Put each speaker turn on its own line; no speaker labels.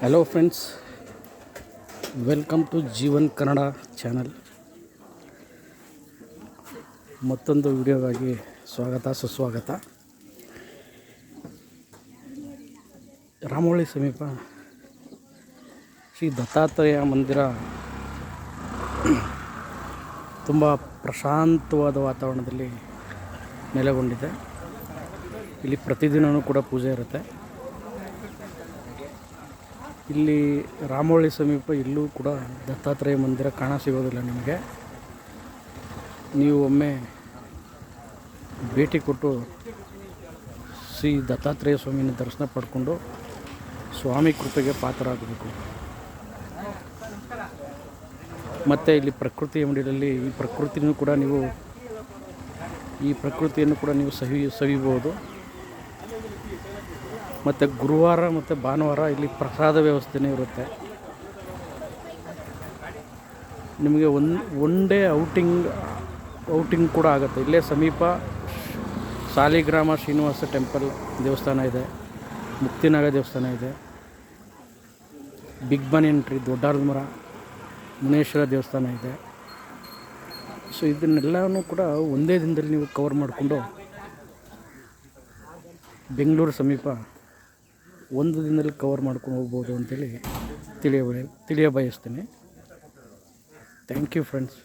Hello friends, welcome to Jeevan Kannada channel. ಮತ್ತೊಂದು ವಿಡಿಯೋಗಾಗಿ ಸುಸ್ವಾಗತ. ರಾಮೋಳಿ ಸಮೀಪ ಶ್ರೀ ದತ್ತಾತ್ರೇಯ ಮಂದಿರ ತುಂಬ ಪ್ರಶಾಂತವಾದ ವಾತಾವರಣದಲ್ಲಿ ನೆಲೆಗೊಂಡಿದೆ. ಇಲ್ಲಿ ಪ್ರತಿದಿನವೂ ಕೂಡ ಪೂಜೆ ಇರುತ್ತೆ. ಇಲ್ಲಿ ರಾಮೋಳಿ ಸಮೀಪ ಇಲ್ಲೂ ಕೂಡ ದತ್ತಾತ್ರೇಯ ಮಂದಿರ ಕಾಣ ಸಿಗೋದಿಲ್ಲ ನಿಮಗೆ. ನೀವು ಒಮ್ಮೆ ಭೇಟಿ ಕೊಟ್ಟು ಶ್ರೀ ದತ್ತಾತ್ರೇಯ ಸ್ವಾಮಿನ ದರ್ಶನ ಪಡ್ಕೊಂಡು ಸ್ವಾಮಿ ಕೃಪೆಗೆ ಪಾತ್ರರಾಗಬೇಕು. ಮತ್ತು ಇಲ್ಲಿ ಪ್ರಕೃತಿ ಮಡಿಲಲ್ಲಿ ಈ ಪ್ರಕೃತಿಯನ್ನು ಕೂಡ ನೀವು ಸವಿಬೋದು. ಮತ್ತು ಗುರುವಾರ ಮತ್ತು ಭಾನುವಾರ ಇಲ್ಲಿ ಪ್ರಸಾದ ವ್ಯವಸ್ಥೆನೇ ಇರುತ್ತೆ. ನಿಮಗೆ ಒನ್ ಡೇ ಔಟಿಂಗ್ ಕೂಡ ಆಗುತ್ತೆ. ಇಲ್ಲೇ ಸಮೀಪ ಸಾಲಿಗ್ರಾಮ ಶ್ರೀನಿವಾಸ ಟೆಂಪಲ್ ದೇವಸ್ಥಾನ ಇದೆ, ಮುಕ್ತಿನಾಗ ದೇವಸ್ಥಾನ ಇದೆ, ಬಿಗ್ ಬನಿಯನ್ ಟ್ರೀ, ದೊಡ್ಡಾರದ ಮರ, ಮುನೇಶ್ವರ ದೇವಸ್ಥಾನ ಇದೆ. ಸೊ ಇದನ್ನೆಲ್ಲನೂ ಕೂಡ ಒಂದೇ ದಿನದಲ್ಲಿ ನೀವು ಕವರ್ ಮಾಡಿಕೊಂಡು ಬೆಂಗಳೂರು ಸಮೀಪ ಒಂದು ದಿನದಲ್ಲಿ ಕವರ್ ಮಾಡ್ಕೊಂಡು ಹೋಗ್ಬೋದು ಅಂತೇಳಿ ತಿಳಿಯ ಬಯಸ್ತೀನಿ. Thank you friends.